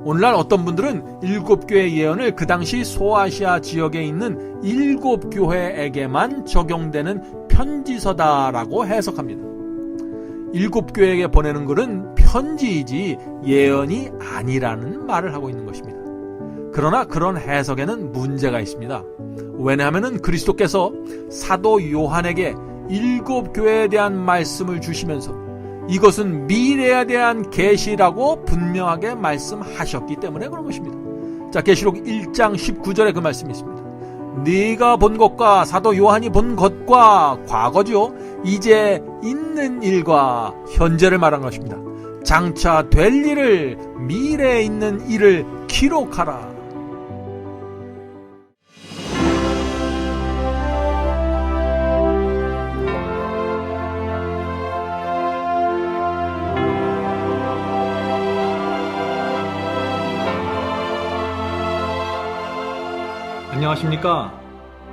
오늘날 어떤 분들은 7교회 예언을 그 당시 소아시아 지역에 있는 7교회에게만 적용되는 편지서다라고 해석합니다. 7교회에게 보내는 글은 편지이지 예언이 아니라는 말을 하고 있는 것입니다. 그러나 그런 해석에는 문제가 있습니다. 왜냐하면 그리스도께서 사도 요한에게 7교회에 대한 말씀을 주시면서 이것은 미래에 대한 계시라고 분명하게 말씀하셨기 때문에 그런 것입니다. 자, 계시록 1장 19절에 그 말씀이 있습니다. 네가 본 것과 사도 요한이 본 것과 과거죠. 이제 있는 일과 현재를 말한 것입니다. 장차 될 일을, 미래에 있는 일을 기록하라. 안녕하십니까?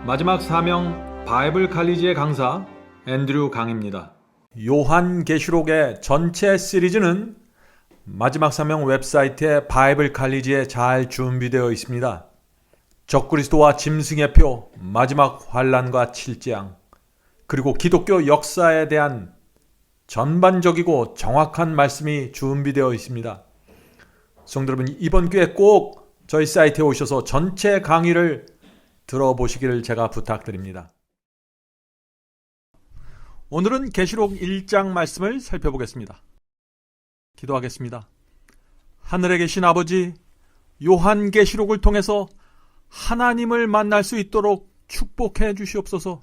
마지막 사명 바이블 칼리지의 강사 앤드류 강입니다. 요한계시록의 전체 시리즈는 마지막 사명 웹사이트의 바이블 칼리지에 잘 준비되어 있습니다. 적그리스도와 짐승의 표, 마지막 환란과 칠재앙, 그리고 기독교 역사에 대한 전반적이고 정확한 말씀이 준비되어 있습니다. 성도 여러분, 이번 기회에 꼭 저희 사이트에 오셔서 전체 강의를 들어보시기를 제가 부탁드립니다. 오늘은 계시록 1장 말씀을 살펴보겠습니다. 기도하겠습니다. 하늘에 계신 아버지, 요한계시록을 통해서 하나님을 만날 수 있도록 축복해 주시옵소서.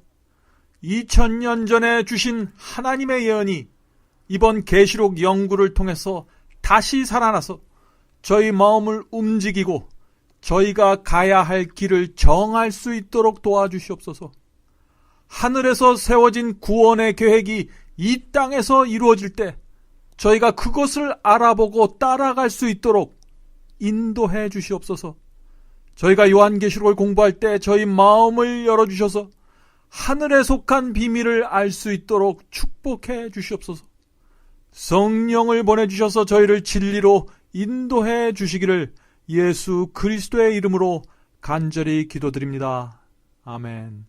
2000년 전에 주신 하나님의 예언이 이번 계시록 연구를 통해서 다시 살아나서 저희 마음을 움직이고 저희가 가야 할 길을 정할 수 있도록 도와주시옵소서. 하늘에서 세워진 구원의 계획이 이 땅에서 이루어질 때 저희가 그것을 알아보고 따라갈 수 있도록 인도해 주시옵소서. 저희가 요한계시록을 공부할 때 저희 마음을 열어주셔서 하늘에 속한 비밀을 알 수 있도록 축복해 주시옵소서. 성령을 보내주셔서 저희를 진리로 인도해 주시기를 예수 그리스도의 이름으로 간절히 기도드립니다. 아멘.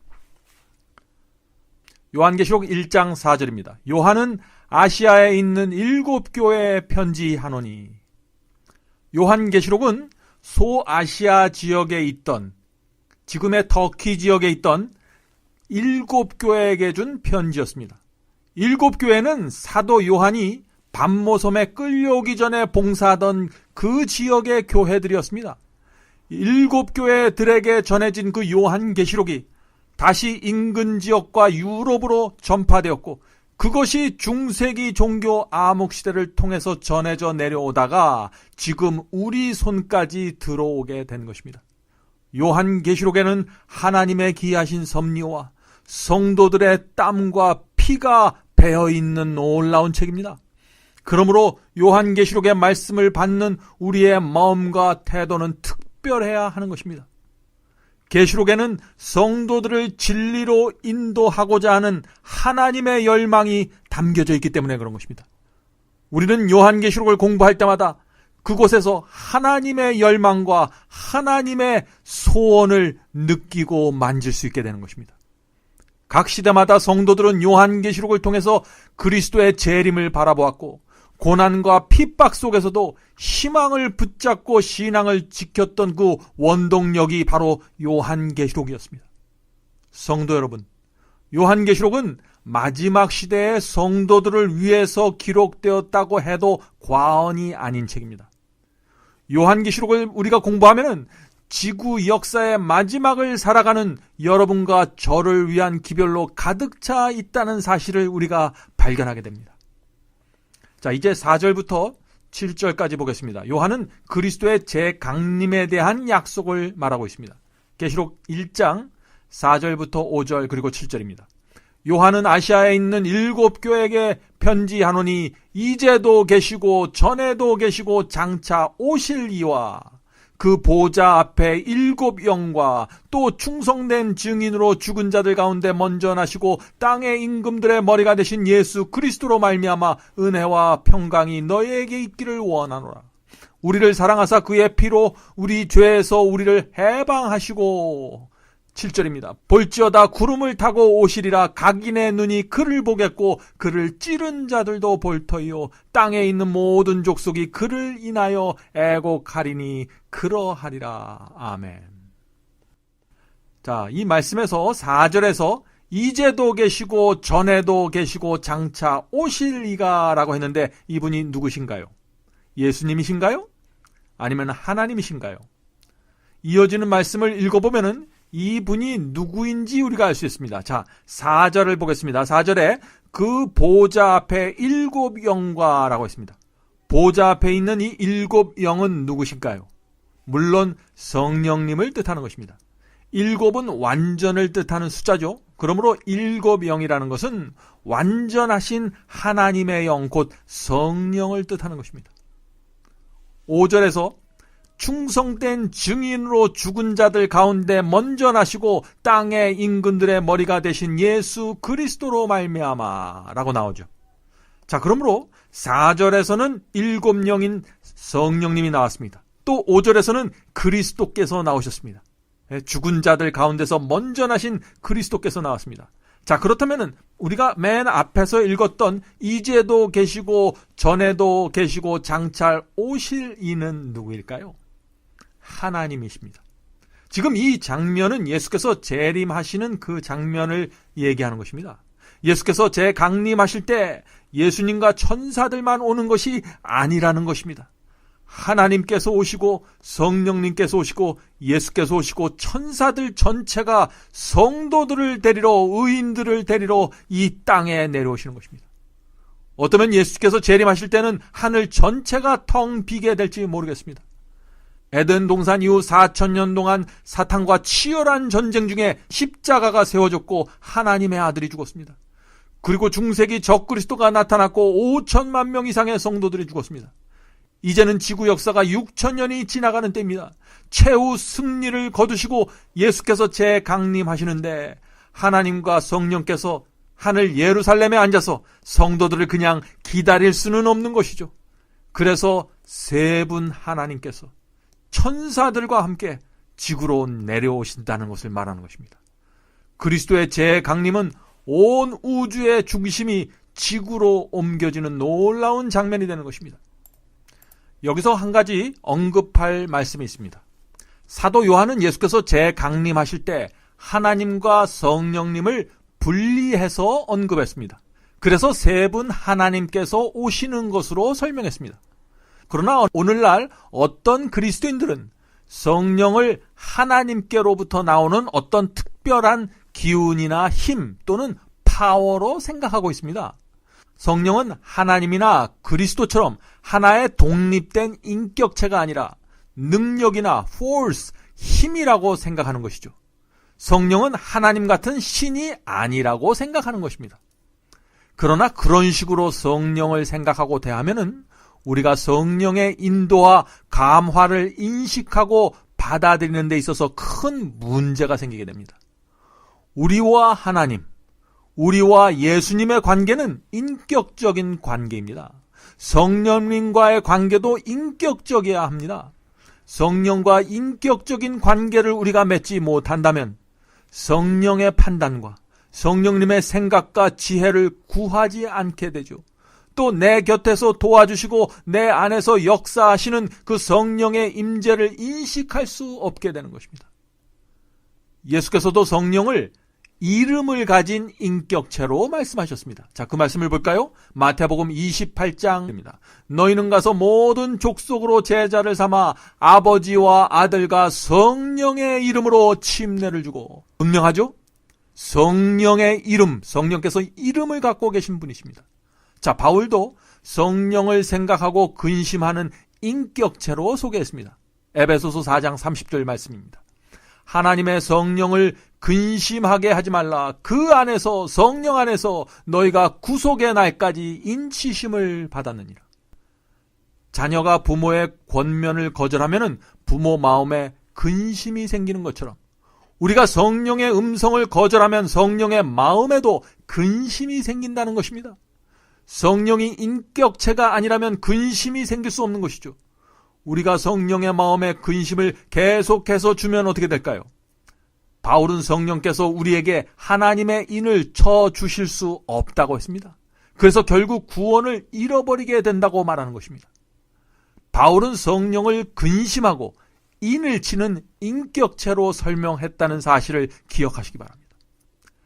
요한계시록 1장 4절입니다. 요한은 아시아에 있는 7교회에 편지하노니. 요한계시록은 소아시아 지역에 있던, 지금의 터키 지역에 있던 7교회에게 준 편지였습니다. 7교회는 사도 요한이 밤모섬에 끌려오기 전에 봉사하던 그 지역의 교회들이었습니다. 7교회들에게 전해진 그 요한계시록이 다시 인근 지역과 유럽으로 전파되었고, 그것이 중세기 종교 암흑시대를 통해서 전해져 내려오다가 지금 우리 손까지 들어오게 된 것입니다. 요한계시록에는 하나님의 기이하신 섭리와 성도들의 땀과 피가 배어있는 놀라운 책입니다. 그러므로 요한계시록의 말씀을 받는 우리의 마음과 태도는 특별해야 하는 것입니다. 계시록에는 성도들을 진리로 인도하고자 하는 하나님의 열망이 담겨져 있기 때문에 그런 것입니다. 우리는 요한계시록을 공부할 때마다 그곳에서 하나님의 열망과 하나님의 소원을 느끼고 만질 수 있게 되는 것입니다. 각 시대마다 성도들은 요한계시록을 통해서 그리스도의 재림을 바라보았고, 고난과 핍박 속에서도 희망을 붙잡고 신앙을 지켰던 그 원동력이 바로 요한계시록이었습니다. 성도 여러분, 요한계시록은 마지막 시대의 성도들을 위해서 기록되었다고 해도 과언이 아닌 책입니다. 요한계시록을 우리가 공부하면은 지구 역사의 마지막을 살아가는 여러분과 저를 위한 기별로 가득 차 있다는 사실을 우리가 발견하게 됩니다. 자, 이제 4절부터 7절까지 보겠습니다. 요한은 그리스도의 재강림에 대한 약속을 말하고 있습니다. 계시록 1장 4절부터 5절 그리고 7절입니다. 요한은 아시아에 있는 7교회에게 편지하노니 이제도 계시고 전에도 계시고 장차 오실 이와 그 보좌 앞에 7 영과 또 충성된 증인으로 죽은 자들 가운데 먼저 나시고 땅의 임금들의 머리가 되신 예수 그리스도로 말미암아 은혜와 평강이 너희에게 있기를 원하노라. 우리를 사랑하사 그의 피로 우리 죄에서 우리를 해방하시고 7절입니다. 볼지어다 구름을 타고 오시리라. 각인의 눈이 그를 보겠고 그를 찌른 자들도 볼 터이요 땅에 있는 모든 족속이 그를 인하여 애곡하리니 그러하리라. 아멘. 자, 이 말씀에서 4절에서 이제도 계시고 전에도 계시고 장차 오실 이가 라고 했는데 이분이 누구신가요? 예수님이신가요? 아니면 하나님이신가요? 이어지는 말씀을 읽어보면은 이분이 누구인지 우리가 알 수 있습니다. 자, 4절을 보겠습니다. 4절에 그 보좌 앞에 7 영과라고 했습니다. 보좌 앞에 있는 이 7 영은 누구실까요? 물론 성령님을 뜻하는 것입니다. 7은 완전을 뜻하는 숫자죠. 그러므로 7 영이라는 것은 완전하신 하나님의 영, 곧 성령을 뜻하는 것입니다. 5절에서 충성된 증인으로 죽은 자들 가운데 먼저 나시고 땅의 임금들의 머리가 되신 예수 그리스도로 말미암아 라고 나오죠. 자, 그러므로 4절에서는 7 영인 성령님이 나왔습니다. 또 5절에서는 그리스도께서 나오셨습니다. 죽은 자들 가운데서 먼저 나신 그리스도께서 나왔습니다. 자, 그렇다면 우리가 맨 앞에서 읽었던 이제도 계시고 전에도 계시고 장차 오실 이는 누구일까요? 하나님이십니다. 지금 이 장면은 예수께서 재림하시는 그 장면을 얘기하는 것입니다. 예수께서 재강림하실 때 예수님과 천사들만 오는 것이 아니라는 것입니다. 하나님께서 오시고 성령님께서 오시고 예수께서 오시고 천사들 전체가 성도들을 데리러, 의인들을 데리러 이 땅에 내려오시는 것입니다. 어쩌면 예수께서 재림하실 때는 하늘 전체가 텅 비게 될지 모르겠습니다. 에덴 동산 이후 4000년 동안 사탄과 치열한 전쟁 중에 십자가가 세워졌고 하나님의 아들이 죽었습니다. 그리고 중세기 적그리스도가 나타났고 5천만 명 이상의 성도들이 죽었습니다. 이제는 지구 역사가 6000년이 지나가는 때입니다. 최후 승리를 거두시고 예수께서 재강림하시는데 하나님과 성령께서 하늘 예루살렘에 앉아서 성도들을 그냥 기다릴 수는 없는 것이죠. 그래서 세 분 하나님께서 천사들과 함께 지구로 내려오신다는 것을 말하는 것입니다. 그리스도의 재강림은 온 우주의 중심이 지구로 옮겨지는 놀라운 장면이 되는 것입니다. 여기서 한 가지 언급할 말씀이 있습니다. 사도 요한은 예수께서 재강림하실 때 하나님과 성령님을 분리해서 언급했습니다. 그래서 세 분 하나님께서 오시는 것으로 설명했습니다. 그러나 오늘날 어떤 그리스도인들은 성령을 하나님께로부터 나오는 어떤 특별한 기운이나 힘 또는 파워로 생각하고 있습니다. 성령은 하나님이나 그리스도처럼 하나의 독립된 인격체가 아니라 능력이나 force, 힘이라고 생각하는 것이죠. 성령은 하나님 같은 신이 아니라고 생각하는 것입니다. 그러나 그런 식으로 성령을 생각하고 대하면은 우리가 성령의 인도와 감화를 인식하고 받아들이는 데 있어서 큰 문제가 생기게 됩니다. 우리와 하나님, 우리와 예수님의 관계는 인격적인 관계입니다. 성령님과의 관계도 인격적이어야 합니다. 성령과 인격적인 관계를 우리가 맺지 못한다면 성령의 판단과 성령님의 생각과 지혜를 구하지 않게 되죠. 또 내 곁에서 도와주시고 내 안에서 역사하시는 그 성령의 임재를 인식할 수 없게 되는 것입니다. 예수께서도 성령을 이름을 가진 인격체로 말씀하셨습니다. 자, 그 말씀을 볼까요? 마태복음 28장입니다. 너희는 가서 모든 족속으로 제자를 삼아 아버지와 아들과 성령의 이름으로 침례를 주고, 분명하죠? 성령의 이름, 성령께서 이름을 갖고 계신 분이십니다. 자, 바울도 성령을 생각하고 근심하는 인격체로 소개했습니다. 에베소서 4장 30절 말씀입니다. 하나님의 성령을 근심하게 하지 말라. 그 안에서, 성령 안에서 너희가 구속의 날까지 인치심을 받았느니라. 자녀가 부모의 권면을 거절하면 부모 마음에 근심이 생기는 것처럼 우리가 성령의 음성을 거절하면 성령의 마음에도 근심이 생긴다는 것입니다. 성령이 인격체가 아니라면 근심이 생길 수 없는 것이죠. 우리가 성령의 마음에 근심을 계속해서 주면 어떻게 될까요? 바울은 성령께서 우리에게 하나님의 인을 쳐 주실 수 없다고 했습니다. 그래서 결국 구원을 잃어버리게 된다고 말하는 것입니다. 바울은 성령을 근심하고 인을 치는 인격체로 설명했다는 사실을 기억하시기 바랍니다.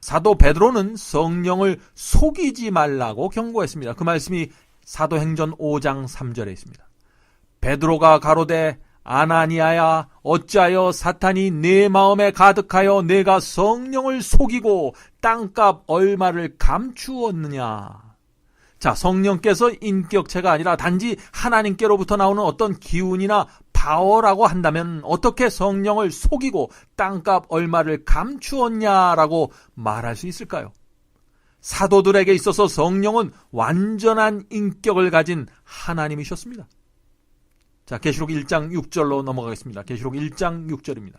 사도 베드로는 성령을 속이지 말라고 경고했습니다. 그 말씀이 사도행전 5장 3절에 있습니다. 베드로가 가로되 아나니아야 어찌하여 사탄이 네 마음에 가득하여 내가 성령을 속이고 땅값 얼마를 감추었느냐. 자, 성령께서 인격체가 아니라 단지 하나님께로부터 나오는 어떤 기운이나 파워라고 한다면 어떻게 성령을 속이고 땅값 얼마를 감추었냐라고 말할 수 있을까요? 사도들에게 있어서 성령은 완전한 인격을 가진 하나님이셨습니다. 자, 계시록 1장 6절로 넘어가겠습니다. 계시록 1장 6절입니다.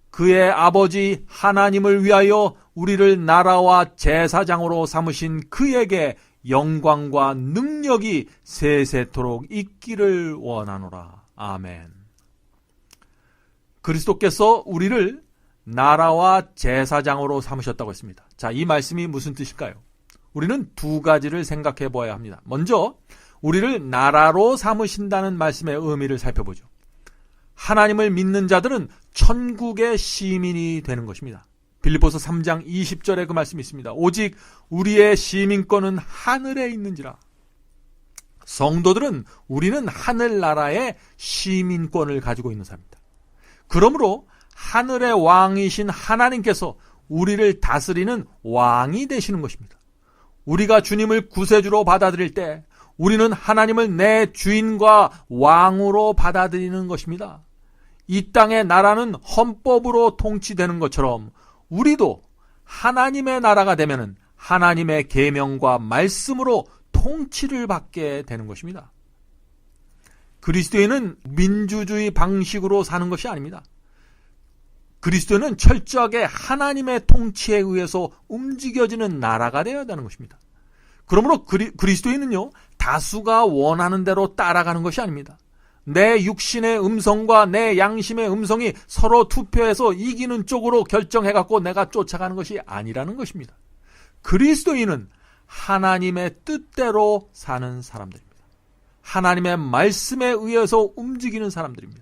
그의 아버지 하나님을 위하여 우리를 나라와 제사장으로 삼으신 그에게 영광과 능력이 세세토록 있기를 원하노라. 아멘. 그리스도께서 우리를 나라와 제사장으로 삼으셨다고 했습니다. 자, 이 말씀이 무슨 뜻일까요? 우리는 두 가지를 생각해 보아야 합니다. 먼저 우리를 나라로 삼으신다는 말씀의 의미를 살펴보죠. 하나님을 믿는 자들은 천국의 시민이 되는 것입니다. 빌립보서 3장 20절에 그 말씀이 있습니다. 오직 우리의 시민권은 하늘에 있는지라. 성도들은 우리는 하늘나라의 시민권을 가지고 있는 사람입니다. 그러므로 하늘의 왕이신 하나님께서 우리를 다스리는 왕이 되시는 것입니다. 우리가 주님을 구세주로 받아들일 때 우리는 하나님을 내 주인과 왕으로 받아들이는 것입니다. 이 땅의 나라는 헌법으로 통치되는 것처럼 우리도 하나님의 나라가 되면은 하나님의 계명과 말씀으로 통치를 받게 되는 것입니다. 그리스도인은 민주주의 방식으로 사는 것이 아닙니다. 그리스도는 철저하게 하나님의 통치에 의해서 움직여지는 나라가 되어야 하는 것입니다. 그러므로 그리스도인은요, 다수가 원하는 대로 따라가는 것이 아닙니다. 내 육신의 음성과 내 양심의 음성이 서로 투표해서 이기는 쪽으로 결정해갖고 내가 쫓아가는 것이 아니라는 것입니다. 그리스도인은 하나님의 뜻대로 사는 사람들입니다. 하나님의 말씀에 의해서 움직이는 사람들입니다.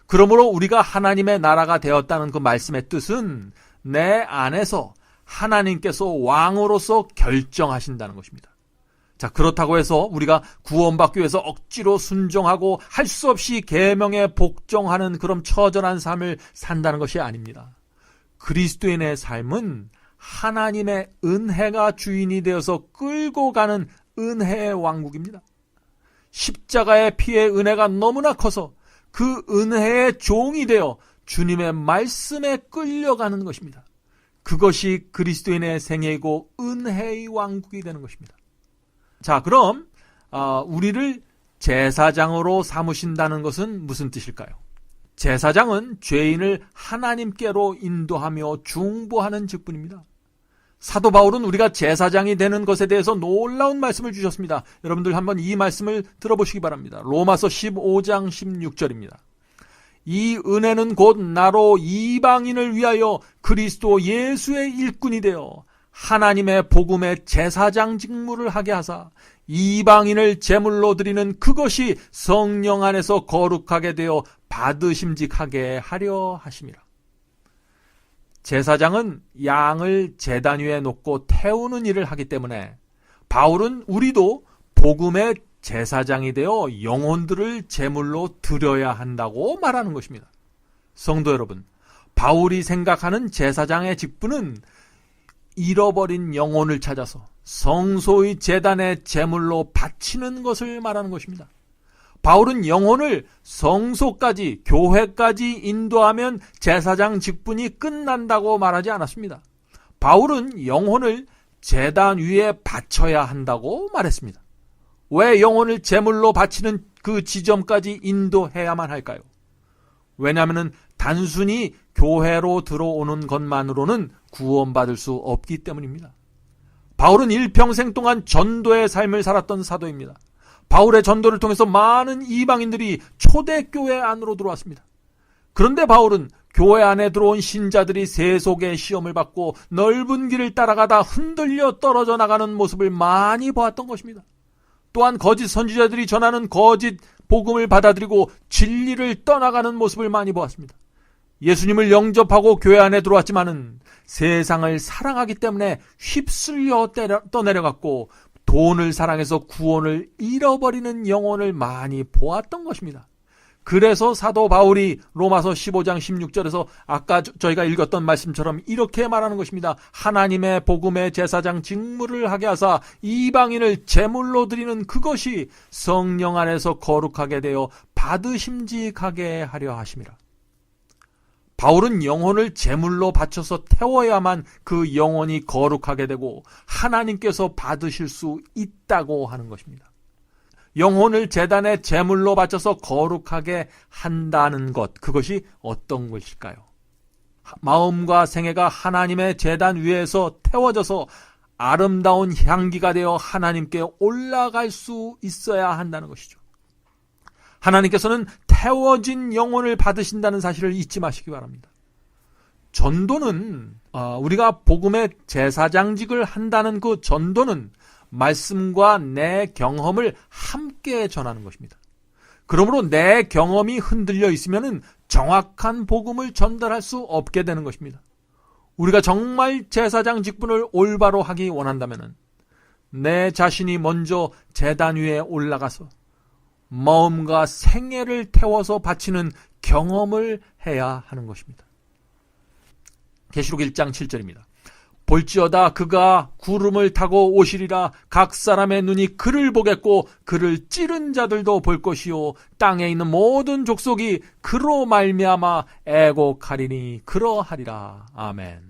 그러므로 우리가 하나님의 나라가 되었다는 그 말씀의 뜻은 내 안에서 하나님께서 왕으로서 결정하신다는 것입니다. 자, 그렇다고 해서 우리가 구원받기 위해서 억지로 순종하고 할 수 없이 계명에 복종하는 그런 처절한 삶을 산다는 것이 아닙니다. 그리스도인의 삶은 하나님의 은혜가 주인이 되어서 끌고 가는 은혜의 왕국입니다. 십자가의 피의 은혜가 너무나 커서 그 은혜의 종이 되어 주님의 말씀에 끌려가는 것입니다. 그것이 그리스도인의 생애이고 은혜의 왕국이 되는 것입니다. 자, 그럼 우리를 제사장으로 삼으신다는 것은 무슨 뜻일까요? 제사장은 죄인을 하나님께로 인도하며 중보하는 직분입니다. 사도 바울은 우리가 제사장이 되는 것에 대해서 놀라운 말씀을 주셨습니다. 여러분들 한번 이 말씀을 들어보시기 바랍니다. 로마서 15장 16절입니다. 이 은혜는 곧 나로 이방인을 위하여 그리스도 예수의 일꾼이 되어 하나님의 복음의 제사장 직무를 하게 하사 이방인을 제물로 드리는 그것이 성령 안에서 거룩하게 되어 받으심직하게 하려 하심이라. 제사장은 양을 제단 위에 놓고 태우는 일을 하기 때문에 바울은 우리도 복음의 제사장이 되어 영혼들을 제물로 드려야 한다고 말하는 것입니다. 성도 여러분, 바울이 생각하는 제사장의 직분은 잃어버린 영혼을 찾아서 성소의 제단의 제물로 바치는 것을 말하는 것입니다. 바울은 영혼을 성소까지, 교회까지 인도하면 제사장 직분이 끝난다고 말하지 않았습니다. 바울은 영혼을 제단 위에 바쳐야 한다고 말했습니다. 왜 영혼을 제물로 바치는 그 지점까지 인도해야만 할까요? 왜냐하면 단순히 교회로 들어오는 것만으로는 구원받을 수 없기 때문입니다. 바울은 일평생 동안 전도의 삶을 살았던 사도입니다. 바울의 전도를 통해서 많은 이방인들이 초대교회 안으로 들어왔습니다. 그런데 바울은 교회 안에 들어온 신자들이 세속의 시험을 받고 넓은 길을 따라가다 흔들려 떨어져 나가는 모습을 많이 보았던 것입니다. 또한 거짓 선지자들이 전하는 거짓 복음을 받아들이고 진리를 떠나가는 모습을 많이 보았습니다. 예수님을 영접하고 교회 안에 들어왔지만은 세상을 사랑하기 때문에 휩쓸려 떠내려갔고 돈을 사랑해서 구원을 잃어버리는 영혼을 많이 보았던 것입니다. 그래서 사도 바울이 로마서 15장 16절에서 아까 저희가 읽었던 말씀처럼 이렇게 말하는 것입니다. 하나님의 복음의 제사장 직무를 하게 하사 이방인을 제물로 드리는 그것이 성령 안에서 거룩하게 되어 받으심직하게 하려 하심이라. 바울은 영혼을 제물로 바쳐서 태워야만 그 영혼이 거룩하게 되고 하나님께서 받으실 수 있다고 하는 것입니다. 영혼을 제단에 제물로 바쳐서 거룩하게 한다는 것, 그것이 어떤 것일까요? 마음과 생애가 하나님의 제단 위에서 태워져서 아름다운 향기가 되어 하나님께 올라갈 수 있어야 한다는 것이죠. 하나님께서는 태워진 영혼을 받으신다는 사실을 잊지 마시기 바랍니다. 전도는 우리가 복음의 제사장직을 한다는 그 전도는 말씀과 내 경험을 함께 전하는 것입니다. 그러므로 내 경험이 흔들려 있으면 정확한 복음을 전달할 수 없게 되는 것입니다. 우리가 정말 제사장 직분을 올바로 하기 원한다면 내 자신이 먼저 제단 위에 올라가서 마음과 생애를 태워서 바치는 경험을 해야 하는 것입니다. 계시록 1장 7절입니다. 볼지어다 그가 구름을 타고 오시리라. 각 사람의 눈이 그를 보겠고 그를 찌른 자들도 볼 것이요 땅에 있는 모든 족속이 그로 말미암아 애곡하리니 그러하리라. 아멘.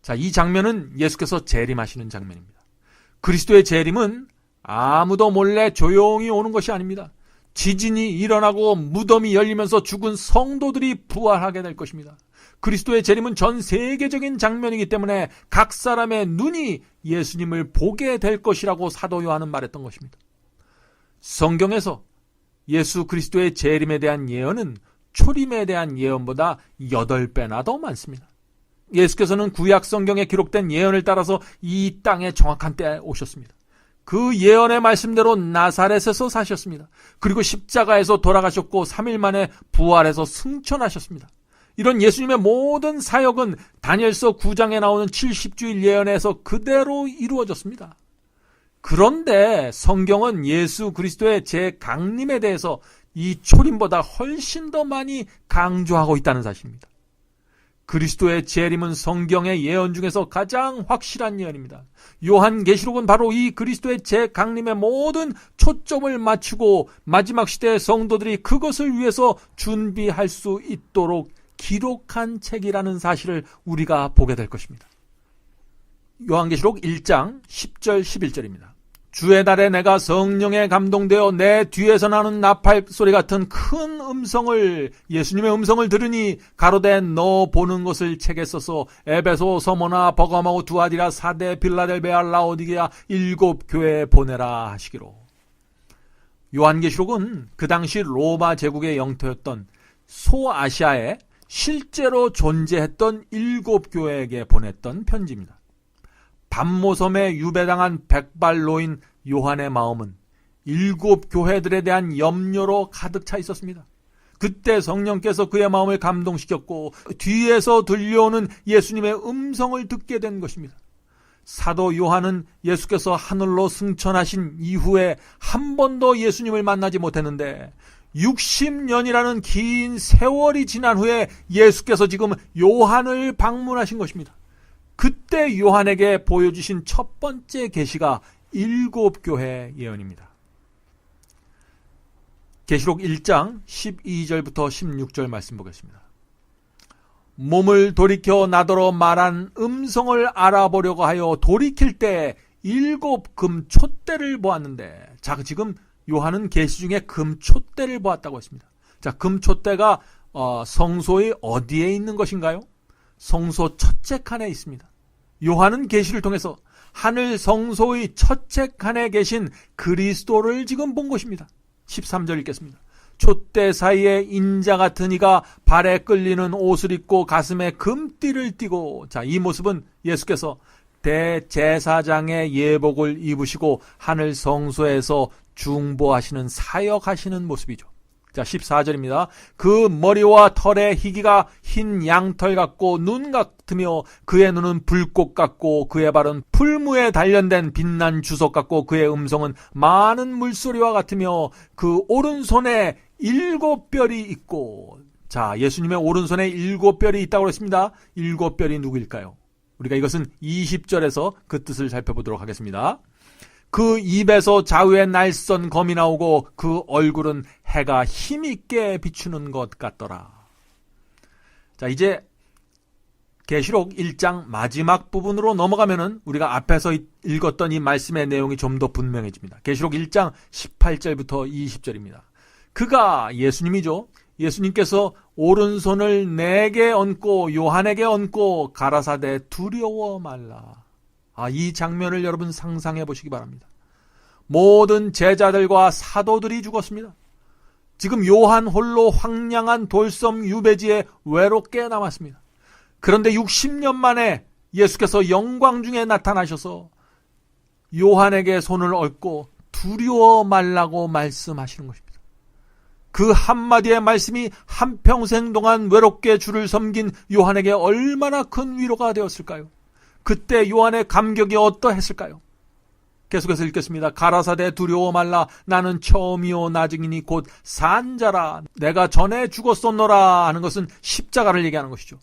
자, 이 장면은 예수께서 재림하시는 장면입니다. 그리스도의 재림은 아무도 몰래 조용히 오는 것이 아닙니다. 지진이 일어나고 무덤이 열리면서 죽은 성도들이 부활하게 될 것입니다. 그리스도의 재림은 전 세계적인 장면이기 때문에 각 사람의 눈이 예수님을 보게 될 것이라고 사도 요한은 말했던 것입니다. 성경에서 예수 그리스도의 재림에 대한 예언은 초림에 대한 예언보다 8배나 더 많습니다. 예수께서는 구약 성경에 기록된 예언을 따라서 이 땅에 정확한 때에 오셨습니다. 그 예언의 말씀대로 나사렛에서 사셨습니다. 그리고 십자가에서 돌아가셨고 3일 만에 부활해서 승천하셨습니다. 이런 예수님의 모든 사역은 다니엘서 9장에 나오는 70주일 예언에서 그대로 이루어졌습니다. 그런데 성경은 예수 그리스도의 재강림에 대해서 이 초림보다 훨씬 더 많이 강조하고 있다는 사실입니다. 그리스도의 재림은 성경의 예언 중에서 가장 확실한 예언입니다. 요한계시록은 바로 이 그리스도의 재강림의 모든 초점을 맞추고 마지막 시대의 성도들이 그것을 위해서 준비할 수 있도록 기록한 책이라는 사실을 우리가 보게 될 것입니다. 요한계시록 1장 10절 11절입니다. 주의 날에 내가 성령에 감동되어 내 뒤에서 나는 나팔 소리 같은 큰 음성을, 예수님의 음성을 들으니 가로되 너 보는 것을 책에 써서 에베소, 서모나, 버가모, 두아디라, 사데, 빌라델베아, 라오디게아 7 교회에 보내라 하시기로. 요한계시록은 그 당시 로마 제국의 영토였던 소아시아에 실제로 존재했던 7 교회에게 보냈던 편지입니다. 밤모섬에 유배당한 백발로인 요한의 마음은 7 교회들에 대한 염려로 가득 차 있었습니다. 그때 성령께서 그의 마음을 감동시켰고 뒤에서 들려오는 예수님의 음성을 듣게 된 것입니다. 사도 요한은 예수께서 하늘로 승천하신 이후에 한 번도 예수님을 만나지 못했는데 60년이라는 긴 세월이 지난 후에 예수께서 지금 요한을 방문하신 것입니다. 그때 요한에게 보여주신 첫 번째 계시가 7 교회 예언입니다. 계시록 1장 12절부터 16절 말씀 보겠습니다. 몸을 돌이켜 나더러 말한 음성을 알아보려고 하여 돌이킬 때 7 금촛대를 보았는데, 자, 지금 요한은 계시 중에 금촛대를 보았다고 했습니다. 자, 금촛대가 성소의 어디에 있는 것인가요? 성소 첫째 칸에 있습니다. 요한은 계시를 통해서 하늘 성소의 첫째 칸에 계신 그리스도를 지금 본 것입니다. 13절 읽겠습니다. 촛대 사이에 인자 같은 이가 발에 끌리는 옷을 입고 가슴에 금띠를 띠고, 자, 이 모습은 예수께서 대제사장의 예복을 입으시고 하늘 성소에서 중보하시는 사역하시는 모습이죠. 자, 14절입니다. 그 머리와 털의 희기가 흰 양털 같고 눈 같으며 그의 눈은 불꽃 같고 그의 발은 풀무에 단련된 빛난 주석 같고 그의 음성은 많은 물소리와 같으며 그 오른손에 7별이 있고, 자, 예수님의 오른손에 7별이 있다고 그랬습니다. 7별이 누구일까요? 우리가 이것은 20절에서 그 뜻을 살펴보도록 하겠습니다. 그 입에서 좌우에 날선 검이 나오고 그 얼굴은 해가 힘있게 비추는 것 같더라. 자, 이제 계시록 1장 마지막 부분으로 넘어가면은 우리가 앞에서 읽었던 이 말씀의 내용이 좀 더 분명해집니다. 계시록 1장 18절부터 20절입니다. 그가 예수님이죠. 예수님께서 오른손을 내게 얹고 요한에게 얹고 가라사대 두려워 말라. 이 장면을 여러분 상상해 보시기 바랍니다. 모든 제자들과 사도들이 죽었습니다. 지금 요한 홀로 황량한 돌섬 유배지에 외롭게 남았습니다. 그런데 60년 만에 예수께서 영광 중에 나타나셔서 요한에게 손을 얹고 두려워 말라고 말씀하시는 것입니다. 그 한마디의 말씀이 한평생 동안 외롭게 주를 섬긴 요한에게 얼마나 큰 위로가 되었을까요? 그때 요한의 감격이 어떠했을까요? 계속해서 읽겠습니다. 가라사대 두려워 말라. 나는 처음이요 나중이니 곧 산자라. 내가 전에 죽었었노라 하는 것은 십자가를 얘기하는 것이죠.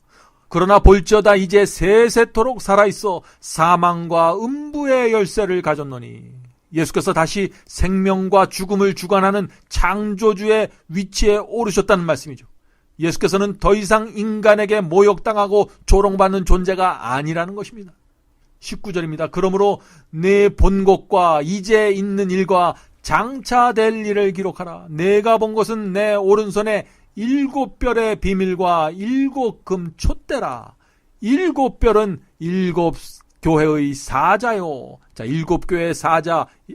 그러나 볼지어다 이제 세세토록 살아있어 사망과 음부의 열쇠를 가졌노니. 예수께서 다시 생명과 죽음을 주관하는 창조주의 위치에 오르셨다는 말씀이죠. 예수께서는 더 이상 인간에게 모욕당하고 조롱받는 존재가 아니라는 것입니다. 19절입니다. 그러므로 내 본 것과 이제 있는 일과 장차 될 일을 기록하라. 내가 본 것은 내 오른손에 7별의 비밀과 7금 촛대라. 7별은 7 교회의 사자요. 자, 7교회의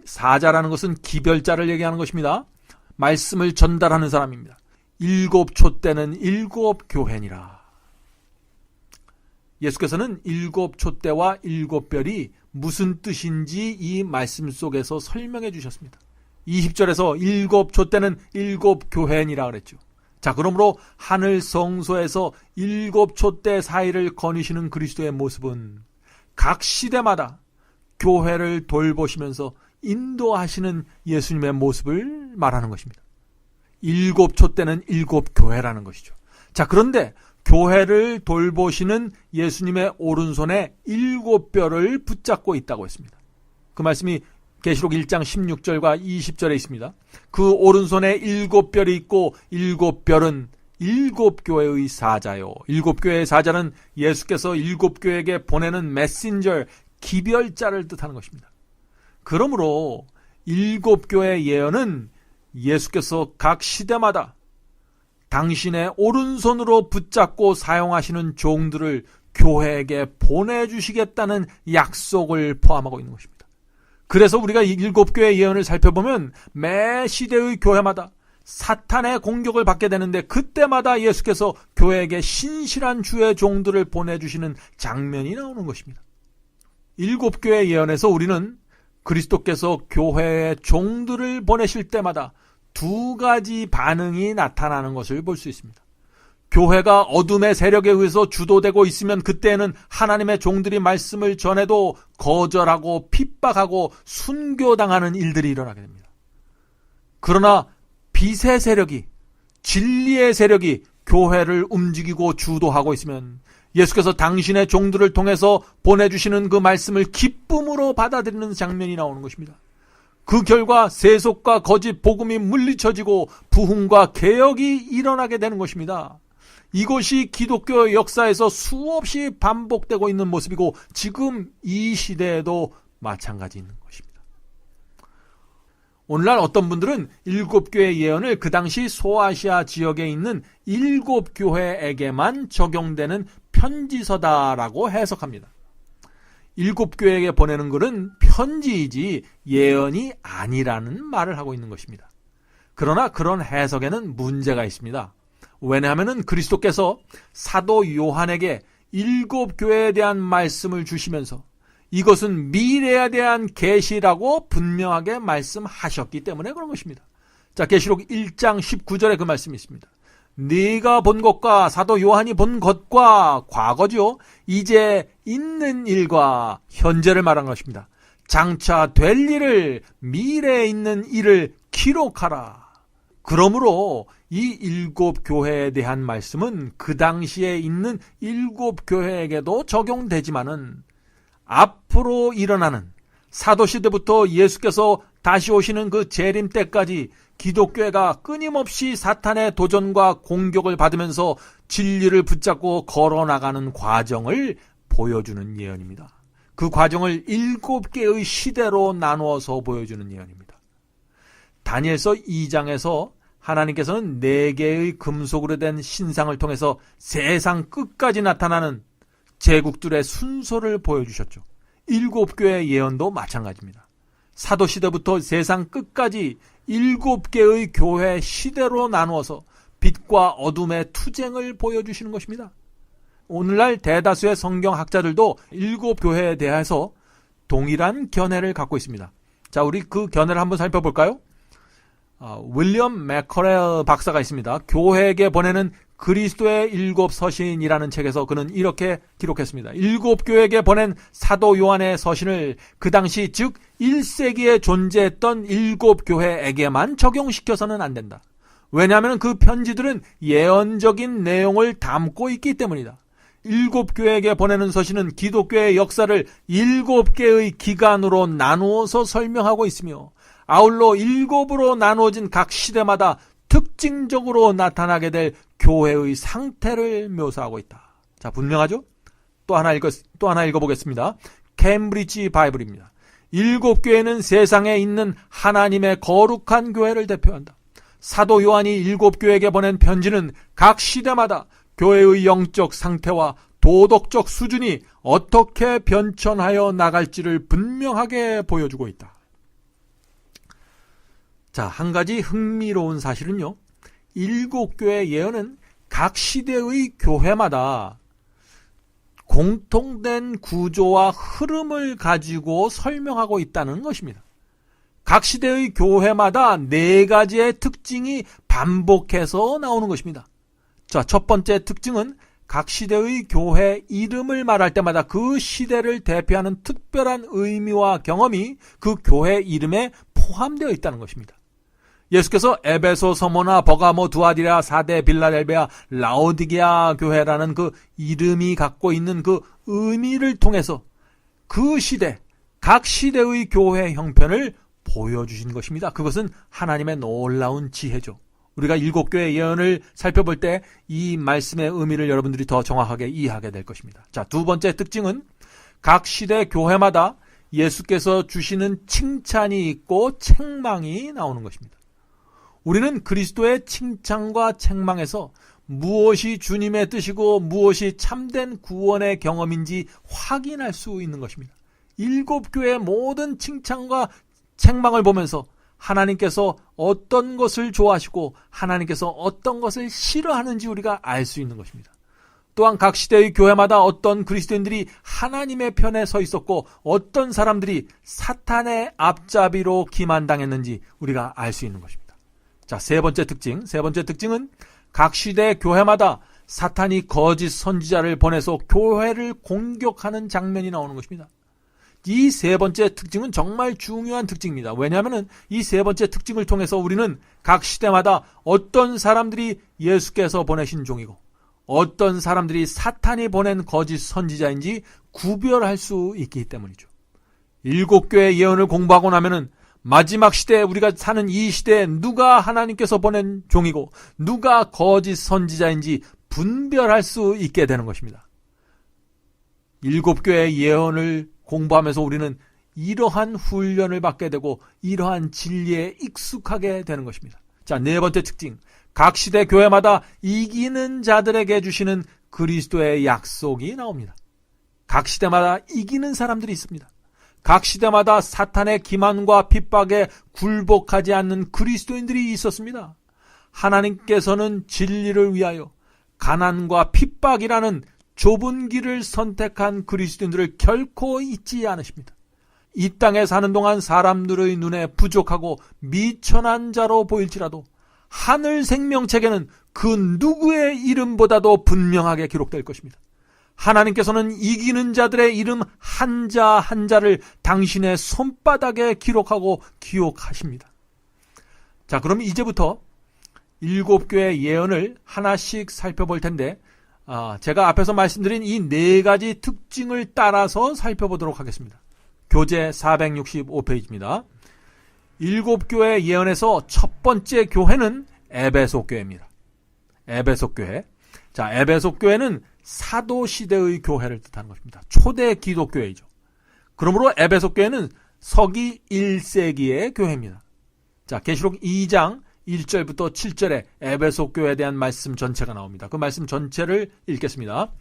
사자라는 것은 기별자를 얘기하는 것입니다. 말씀을 전달하는 사람입니다. 7 촛대는 7 교회니라. 예수께서는 7 촛대와 7별이 무슨 뜻인지 이 말씀 속에서 설명해 주셨습니다. 20절에서 7 촛대는 7 교회니라 그랬죠. 자, 그러므로 하늘 성소에서 7 촛대 사이를 거니시는 그리스도의 모습은 각 시대마다 교회를 돌보시면서 인도하시는 예수님의 모습을 말하는 것입니다. 7 촛대는 7 교회라는 것이죠. 자, 그런데 교회를 돌보시는 예수님의 오른손에 7별을 붙잡고 있다고 했습니다. 그 말씀이 계시록 1장 16절과 20절에 있습니다. 그 오른손에 7별이 있고 7별은 7 교회의 사자요. 7 교회의 사자는 예수께서 7 교회에게 보내는 메신저, 기별자를 뜻하는 것입니다. 그러므로 7 교회의 예언은 예수께서 각 시대마다 당신의 오른손으로 붙잡고 사용하시는 종들을 교회에게 보내주시겠다는 약속을 포함하고 있는 것입니다. 그래서 우리가 7 교회의 예언을 살펴보면 매 시대의 교회마다 사탄의 공격을 받게 되는데 그때마다 예수께서 교회에게 신실한 주의 종들을 보내주시는 장면이 나오는 것입니다. 7 교회의 예언에서 우리는 그리스도께서 교회의 종들을 보내실 때마다 2가지 반응이 나타나는 것을 볼 수 있습니다. 교회가 어둠의 세력에 의해서 주도되고 있으면 그때는 하나님의 종들이 말씀을 전해도 거절하고 핍박하고 순교당하는 일들이 일어나게 됩니다. 그러나 빛의 세력이, 진리의 세력이 교회를 움직이고 주도하고 있으면 예수께서 당신의 종들을 통해서 보내주시는 그 말씀을 기쁨으로 받아들이는 장면이 나오는 것입니다. 그 결과 세속과 거짓 복음이 물리쳐지고 부흥과 개혁이 일어나게 되는 것입니다. 이것이 기독교 역사에서 수없이 반복되고 있는 모습이고 지금 이 시대에도 마찬가지인 것입니다. 오늘날 어떤 분들은 7 교회의 예언을 그 당시 소아시아 지역에 있는 7 교회에게만 적용되는 편지서다라고 해석합니다. 일곱 교회에게 보내는 글은 편지이지 예언이 아니라는 말을 하고 있는 것입니다. 그러나 그런 해석에는 문제가 있습니다. 왜냐하면 그리스도께서 사도 요한에게 일곱 교회에 대한 말씀을 주시면서 이것은 미래에 대한 계시라고 분명하게 말씀하셨기 때문에 그런 것입니다. 자, 계시록 1장 19절에 그 말씀이 있습니다. 네가 본 것과 사도 요한이 본 것과 과거죠. 이제 있는 일과 현재를 말한 것입니다. 장차 될 일을, 미래에 있는 일을 기록하라. 그러므로 이 일곱 교회에 대한 말씀은 그 당시에 있는 일곱 교회에게도 적용되지만은 앞으로 일어나는 사도시대부터 예수께서 다시 오시는 그 재림 때까지 기독교회가 끊임없이 사탄의 도전과 공격을 받으면서 진리를 붙잡고 걸어나가는 과정을 보여주는 예언입니다. 그 과정을 7개의 시대로 나누어서 보여주는 예언입니다. 다니엘서 2장에서 하나님께서는 4개의 금속으로 된 신상을 통해서 세상 끝까지 나타나는 제국들의 순서를 보여주셨죠. 7교회의 예언도 마찬가지입니다. 사도시대부터 세상 끝까지 7개의 교회 시대로 나누어서 빛과 어둠의 투쟁을 보여주시는 것입니다. 오늘날 대다수의 성경학자들도 7교회에 대해서 동일한 견해를 갖고 있습니다. 자, 우리 그 견해를 한번 살펴볼까요? 윌리엄 맥커렐 박사가 있습니다. 교회에게 보내는 그리스도의 7 서신이라는 책에서 그는 이렇게 기록했습니다. 7교회에게 보낸 사도 요한의 서신을 그 당시 즉 1세기에 존재했던 7교회에게만 적용시켜서는 안 된다. 왜냐하면 그 편지들은 예언적인 내용을 담고 있기 때문이다. 7교회에게 보내는 서신은 기독교의 역사를 7개의 기간으로 나누어서 설명하고 있으며 아울러 7으로 나누어진 각 시대마다 특징적으로 나타나게 될 교회의 상태를 묘사하고 있다. 자, 분명하죠? 또 하나 읽어보겠습니다. 캠브리지 바이블입니다. 7교회는 세상에 있는 하나님의 거룩한 교회를 대표한다. 사도 요한이 7교회에게 보낸 편지는 각 시대마다 교회의 영적 상태와 도덕적 수준이 어떻게 변천하여 나갈지를 분명하게 보여주고 있다. 자, 한 가지 흥미로운 사실은요. 7교회 예언은 각 시대의 교회마다 공통된 구조와 흐름을 가지고 설명하고 있다는 것입니다. 각 시대의 교회마다 4가지의 특징이 반복해서 나오는 것입니다. 자, 첫 번째 특징은 각 시대의 교회 이름을 말할 때마다 그 시대를 대표하는 특별한 의미와 경험이 그 교회 이름에 포함되어 있다는 것입니다. 예수께서 에베소, 서모나, 버가모, 두아디라, 사데, 빌라델베아, 라오디게아 교회라는 그 이름이 갖고 있는 그 의미를 통해서 그 시대, 각 시대의 교회 형편을 보여주신 것입니다. 그것은 하나님의 놀라운 지혜죠. 우리가 7교회 예언을 살펴볼 때 이 말씀의 의미를 여러분들이 더 정확하게 이해하게 될 것입니다. 자, 두 번째 특징은 각 시대 교회마다 예수께서 주시는 칭찬이 있고 책망이 나오는 것입니다. 우리는 그리스도의 칭찬과 책망에서 무엇이 주님의 뜻이고 무엇이 참된 구원의 경험인지 확인할 수 있는 것입니다. 7교회의 모든 칭찬과 책망을 보면서 하나님께서 어떤 것을 좋아하시고 하나님께서 어떤 것을 싫어하는지 우리가 알 수 있는 것입니다. 또한 각 시대의 교회마다 어떤 그리스도인들이 하나님의 편에 서 있었고 어떤 사람들이 사탄의 앞잡이로 기만당했는지 우리가 알 수 있는 것입니다. 자, 세 번째 특징은 각 시대 교회마다 사탄이 거짓 선지자를 보내서 교회를 공격하는 장면이 나오는 것입니다. 이 세 번째 특징은 정말 중요한 특징입니다. 왜냐하면 이 세 번째 특징을 통해서 우리는 각 시대마다 어떤 사람들이 예수께서 보내신 종이고 어떤 사람들이 사탄이 보낸 거짓 선지자인지 구별할 수 있기 때문이죠. 7교회 예언을 공부하고 나면은 마지막 시대에 우리가 사는 이 시대에 누가 하나님께서 보낸 종이고 누가 거짓 선지자인지 분별할 수 있게 되는 것입니다. 7교회 예언을 공부하면서 우리는 이러한 훈련을 받게 되고 이러한 진리에 익숙하게 되는 것입니다. 자, 네 번째 특징. 각 시대 교회마다 이기는 자들에게 주시는 그리스도의 약속이 나옵니다. 각 시대마다 이기는 사람들이 있습니다. 각 시대마다 사탄의 기만과 핍박에 굴복하지 않는 그리스도인들이 있었습니다. 하나님께서는 진리를 위하여 가난과 핍박이라는 좁은 길을 선택한 그리스도인들을 결코 잊지 않으십니다. 이 땅에 사는 동안 사람들의 눈에 부족하고 미천한 자로 보일지라도 하늘 생명책에는 그 누구의 이름보다도 분명하게 기록될 것입니다. 하나님께서는 이기는 자들의 이름 한자 한자를 당신의 손바닥에 기록하고 기억하십니다. 자, 그럼 이제부터 7교회 예언을 하나씩 살펴볼 텐데 제가 앞에서 말씀드린 이 4가지 특징을 따라서 살펴보도록 하겠습니다. 교재 465페이지입니다. 7교회 예언에서 첫 번째 교회는 에베소 교회입니다. 에베소 교회. 자, 에베소 교회는 사도 시대의 교회를 뜻하는 것입니다. 초대 기독교회이죠. 그러므로 에베소 교회는 서기 1세기의 교회입니다. 자, 계시록 2장 1절부터 7절에 에베소 교회에 대한 말씀 전체가 나옵니다. 그 말씀 전체를 읽겠습니다.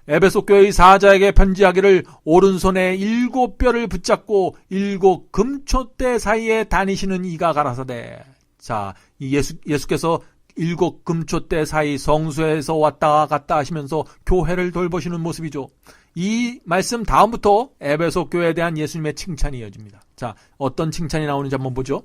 에베소 교회의 사자에게 편지하기를 오른손에 7뼈를 붙잡고 7 금초대 사이에 다니시는 이가 가라사대. 자, 예수께서 7 금초대 사이 성소에서 왔다 갔다 하시면서 교회를 돌보시는 모습이죠. 이 말씀 다음부터 에베소 교회에 대한 예수님의 칭찬이 이어집니다. 자, 어떤 칭찬이 나오는지 한번 보죠.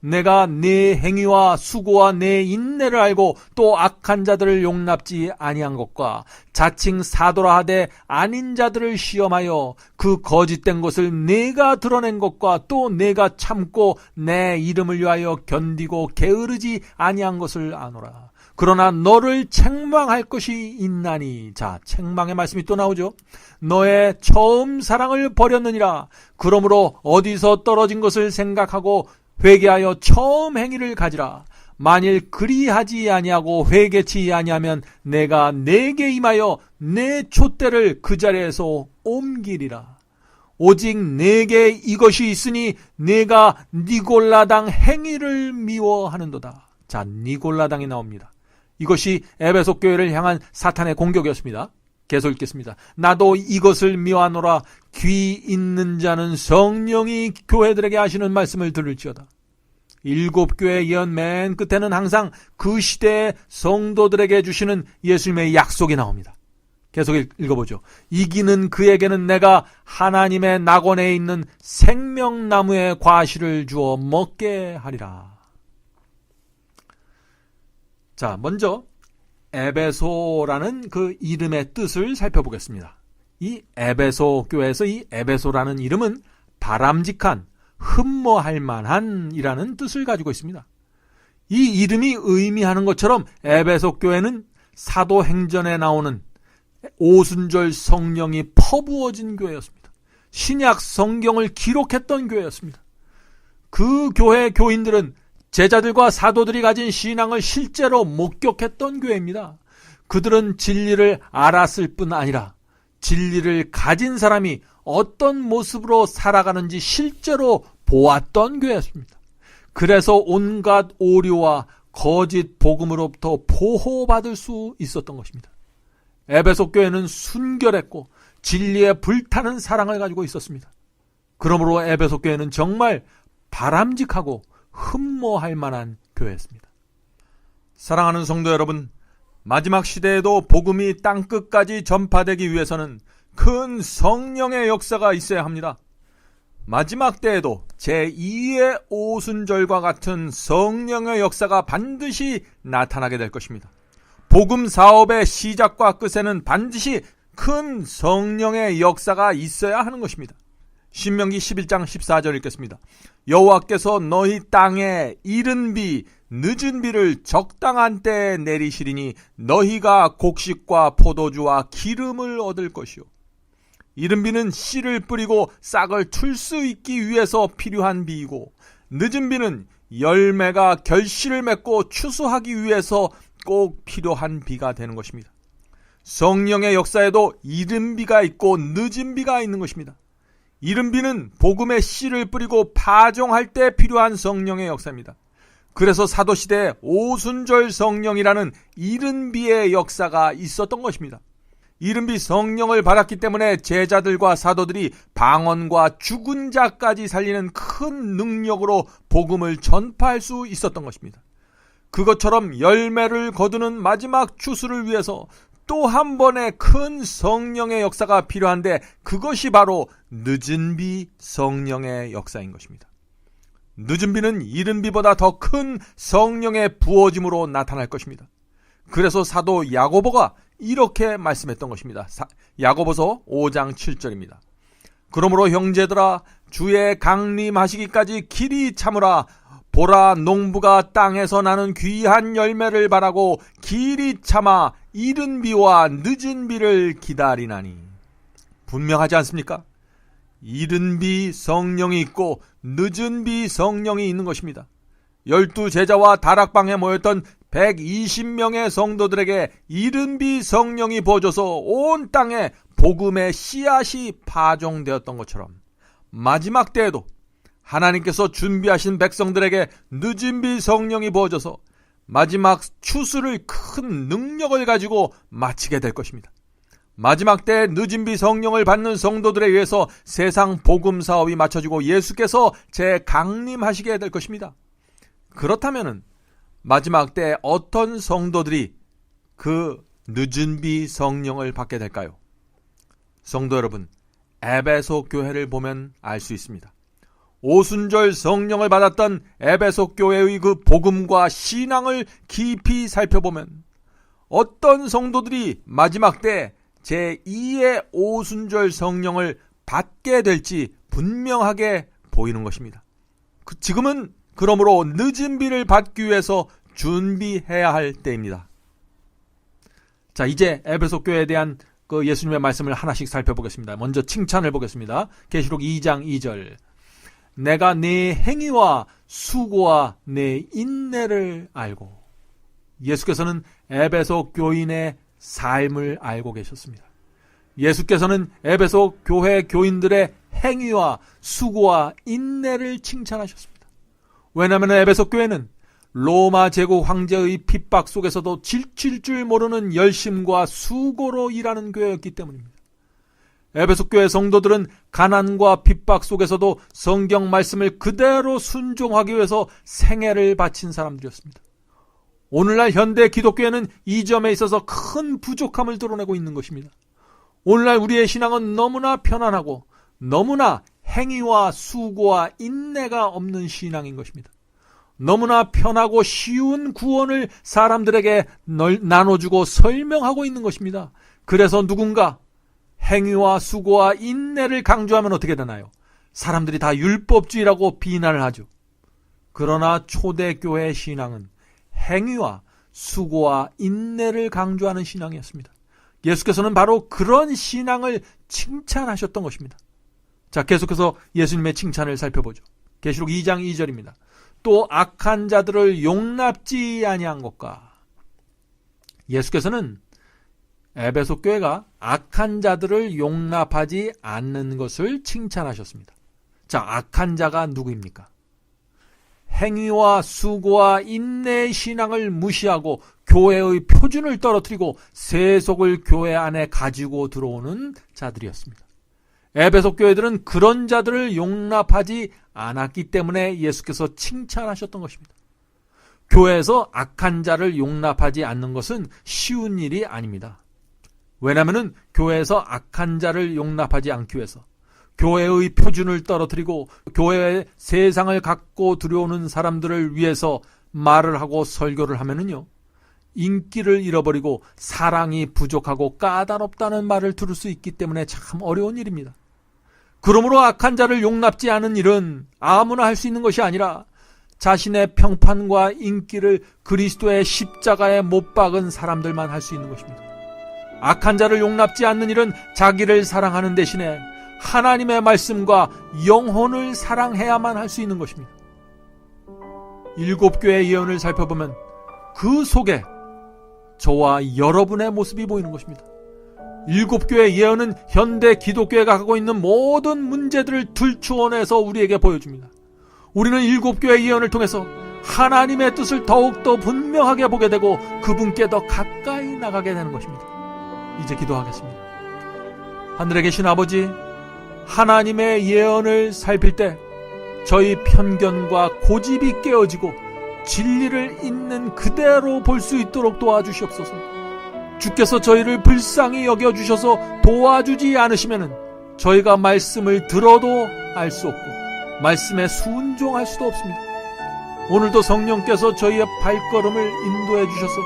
내가 네 행위와 수고와 네 인내를 알고 또 악한 자들을 용납지 아니한 것과 자칭 사도라 하되 아닌 자들을 시험하여 그 거짓된 것을 내가 드러낸 것과 또 내가 참고 내 이름을 위하여 견디고 게으르지 아니한 것을 아노라. 그러나 너를 책망할 것이 있나니. 자, 책망의 말씀이 또 나오죠. 너의 처음 사랑을 버렸느니라. 그러므로 어디서 떨어진 것을 생각하고 회개하여 처음 행위를 가지라. 만일 그리하지 아니하고 회개치 아니하면 내가 내게 임하여 내 촛대를 그 자리에서 옮기리라. 오직 내게 이것이 있으니 내가 니골라당 행위를 미워하는도다. 자, 니골라당이 나옵니다. 이것이 에베소 교회를 향한 사탄의 공격이었습니다. 계속 읽겠습니다. 나도 이것을 미워하노라. 귀 있는 자는 성령이 교회들에게 하시는 말씀을 들을지어다. 7교회 예언 맨 끝에는 항상 그 시대의 성도들에게 주시는 예수님의 약속이 나옵니다. 계속 읽어보죠. 이기는 그에게는 내가 하나님의 낙원에 있는 생명나무의 과실을 주어 먹게 하리라. 자, 먼저 에베소라는 그 이름의 뜻을 살펴보겠습니다. 이 에베소 교회에서 이 에베소라는 이름은 바람직한, 흠모할 만한 이라는 뜻을 가지고 있습니다. 이 이름이 의미하는 것처럼 에베소 교회는 사도행전에 나오는 오순절 성령이 퍼부어진 교회였습니다. 신약 성경을 기록했던 교회였습니다. 그 교회 교인들은 제자들과 사도들이 가진 신앙을 실제로 목격했던 교회입니다. 그들은 진리를 알았을 뿐 아니라 진리를 가진 사람이 어떤 모습으로 살아가는지 실제로 보았던 교회였습니다. 그래서 온갖 오류와 거짓 복음으로부터 보호받을 수 있었던 것입니다. 에베소 교회는 순결했고 진리에 불타는 사랑을 가지고 있었습니다. 그러므로 에베소 교회는 정말 바람직하고 흠모할 만한 교회였습니다. 사랑하는 성도 여러분, 마지막 시대에도 복음이 땅끝까지 전파되기 위해서는 큰 성령의 역사가 있어야 합니다. 마지막 때에도 제2의 오순절과 같은 성령의 역사가 반드시 나타나게 될 것입니다. 복음 사업의 시작과 끝에는 반드시 큰 성령의 역사가 있어야 하는 것입니다. 신명기 11장 14절 읽겠습니다. 여호와께서 너희 땅에 이른 비 늦은 비를 적당한 때에 내리시리니 너희가 곡식과 포도주와 기름을 얻을 것이요. 이른 비는 씨를 뿌리고 싹을 틀 수 있기 위해서 필요한 비이고, 늦은 비는 열매가 결실을 맺고 추수하기 위해서 꼭 필요한 비가 되는 것입니다. 성령의 역사에도 이른 비가 있고 늦은 비가 있는 것입니다. 이른 비는 복음의 씨를 뿌리고 파종할 때 필요한 성령의 역사입니다. 그래서 사도시대에 오순절 성령이라는 이른 비의 역사가 있었던 것입니다. 이른비 성령을 받았기 때문에 제자들과 사도들이 방언과 죽은 자까지 살리는 큰 능력으로 복음을 전파할 수 있었던 것입니다. 그것처럼 열매를 거두는 마지막 추수를 위해서 또 한 번의 큰 성령의 역사가 필요한데, 그것이 바로 늦은 비 성령의 역사인 것입니다. 늦은 비는 이른 비보다 더 큰 성령의 부어짐으로 나타날 것입니다. 그래서 사도 야고보가 이렇게 말씀했던 것입니다. 야고보서 5장 7절입니다. 그러므로 형제들아, 주의 강림하시기까지 길이 참으라. 보라, 농부가 땅에서 나는 귀한 열매를 바라고 길이 참아 이른 비와 늦은 비를 기다리나니. 분명하지 않습니까? 이른 비 성령이 있고 늦은 비 성령이 있는 것입니다. 12제자와 다락방에 모였던 120명의 성도들에게 이른 비 성령이 부어져서 온 땅에 복음의 씨앗이 파종되었던 것처럼, 마지막 때에도 하나님께서 준비하신 백성들에게 늦은 비 성령이 부어져서 마지막 추수를 큰 능력을 가지고 마치게 될 것입니다. 마지막 때 늦은 비 성령을 받는 성도들에 의해서 세상 복음 사업이 마쳐지고 예수께서 재강림하시게 될 것입니다. 그렇다면 마지막 때 어떤 성도들이 그 늦은 비 성령을 받게 될까요? 성도 여러분, 에베소 교회를 보면 알 수 있습니다. 오순절 성령을 받았던 에베소 교회의 그 복음과 신앙을 깊이 살펴보면 어떤 성도들이 마지막 때 제2의 오순절 성령을 받게 될지 분명하게 보이는 것입니다. 지금은 그러므로 늦은 비를 받기 위해서 준비해야 할 때입니다. 자, 이제 에베소 교회에 대한 그 예수님의 말씀을 하나씩 살펴보겠습니다. 먼저 칭찬을 보겠습니다. 계시록 2장 2절. 내가 네 행위와 수고와 네 인내를 알고. 예수께서는 에베소 교인의 삶을 알고 계셨습니다. 예수께서는 에베소 교회 교인들의 행위와 수고와 인내를 칭찬하셨습니다. 왜냐하면 에베소 교회는 로마 제국 황제의 핍박 속에서도 지칠 줄 모르는 열심과 수고로 일하는 교회였기 때문입니다. 에베소 교회 성도들은 가난과 핍박 속에서도 성경 말씀을 그대로 순종하기 위해서 생애를 바친 사람들이었습니다. 오늘날 현대 기독교회는 이 점에 있어서 큰 부족함을 드러내고 있는 것입니다. 오늘날 우리의 신앙은 너무나 편안하고 너무나 행위와 수고와 인내가 없는 신앙인 것입니다. 너무나 편하고 쉬운 구원을 사람들에게 나눠주고 설명하고 있는 것입니다. 그래서 누군가 행위와 수고와 인내를 강조하면 어떻게 되나요? 사람들이 다 율법주의라고 비난을 하죠. 그러나 초대교회 신앙은 행위와 수고와 인내를 강조하는 신앙이었습니다. 예수께서는 바로 그런 신앙을 칭찬하셨던 것입니다. 자, 계속해서 예수님의 칭찬을 살펴보죠. 계시록 2장 2절입니다. 또 악한 자들을 용납지 아니한 것과. 예수께서는 에베소 교회가 악한 자들을 용납하지 않는 것을 칭찬하셨습니다. 자, 악한 자가 누구입니까? 행위와 수고와 인내의 신앙을 무시하고 교회의 표준을 떨어뜨리고 세속을 교회 안에 가지고 들어오는 자들이었습니다. 에베소 교회들은 그런 자들을 용납하지 않았기 때문에 예수께서 칭찬하셨던 것입니다. 교회에서 악한 자를 용납하지 않는 것은 쉬운 일이 아닙니다. 왜냐하면 교회에서 악한 자를 용납하지 않기 위해서 교회의 표준을 떨어뜨리고 교회의 세상을 갖고 들여오는 사람들을 위해서 말을 하고 설교를 하면은요, 인기를 잃어버리고 사랑이 부족하고 까다롭다는 말을 들을 수 있기 때문에 참 어려운 일입니다. 그러므로 악한 자를 용납지 않은 일은 아무나 할 수 있는 것이 아니라 자신의 평판과 인기를 그리스도의 십자가에 못 박은 사람들만 할 수 있는 것입니다. 악한 자를 용납지 않는 일은 자기를 사랑하는 대신에 하나님의 말씀과 영혼을 사랑해야만 할 수 있는 것입니다. 7교회의 예언을 살펴보면 그 속에 저와 여러분의 모습이 보이는 것입니다. 7교회의 예언은 현대 기독교회가 갖고 있는 모든 문제들을 들추어내서 우리에게 보여줍니다. 우리는 7교회의 예언을 통해서 하나님의 뜻을 더욱더 분명하게 보게 되고 그분께 더 가까이 나가게 되는 것입니다. 이제 기도하겠습니다. 하늘에 계신 아버지, 하나님의 예언을 살필 때 저희 편견과 고집이 깨어지고 진리를 있는 그대로 볼 수 있도록 도와주시옵소서. 주께서 저희를 불쌍히 여겨주셔서 도와주지 않으시면 저희가 말씀을 들어도 알 수 없고 말씀에 순종할 수도 없습니다. 오늘도 성령께서 저희의 발걸음을 인도해 주셔서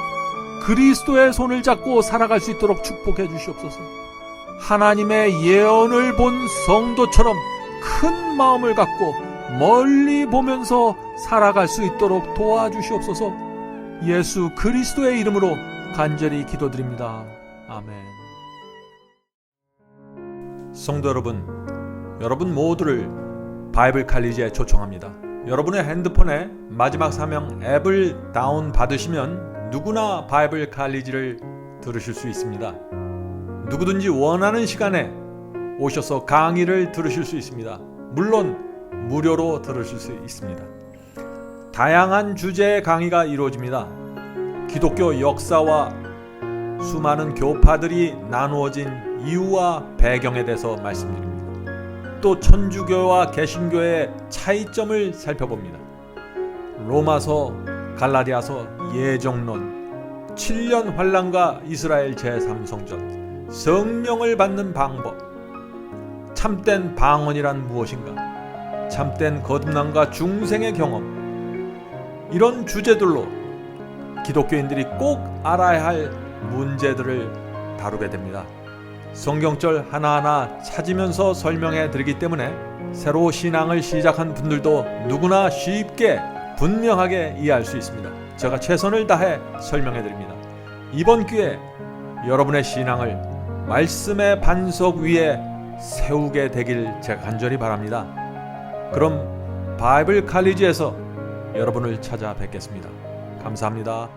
그리스도의 손을 잡고 살아갈 수 있도록 축복해 주시옵소서. 하나님의 예언을 본 성도처럼 큰 마음을 갖고 멀리 보면서 살아갈 수 있도록 도와주시옵소서. 예수 그리스도의 이름으로 간절히 기도드립니다. 아멘. 성도 여러분 모두를 바이블 칼리지에 초청합니다. 여러분의 핸드폰에 마지막 사명 앱을 다운받으시면 누구나 바이블 칼리지를 들으실 수 있습니다. 누구든지 원하는 시간에 오셔서 강의를 들으실 수 있습니다. 물론 무료로 들으실 수 있습니다. 다양한 주제의 강의가 이루어집니다. 기독교 역사와 수많은 교파들이 나누어진 이유와 배경에 대해서 말씀드립니다. 또 천주교와 개신교의 차이점을 살펴봅니다. 로마서, 갈라디아서, 예정론, 7년 환란과 이스라엘 제3성전, 성령을 받는 방법, 참된 방언이란 무엇인가, 참된 거듭남과 중생의 경험, 이런 주제들로 기독교인들이 꼭 알아야 할 문제들을 다루게 됩니다. 성경절 하나하나 찾으면서 설명해 드리기 때문에 새로 신앙을 시작한 분들도 누구나 쉽게 분명하게 이해할 수 있습니다. 제가 최선을 다해 설명해 드립니다. 이번 기회에 여러분의 신앙을 말씀의 반석 위에 세우게 되길 제가 간절히 바랍니다. 그럼 바이블 칼리지에서 여러분을 찾아뵙겠습니다. 감사합니다.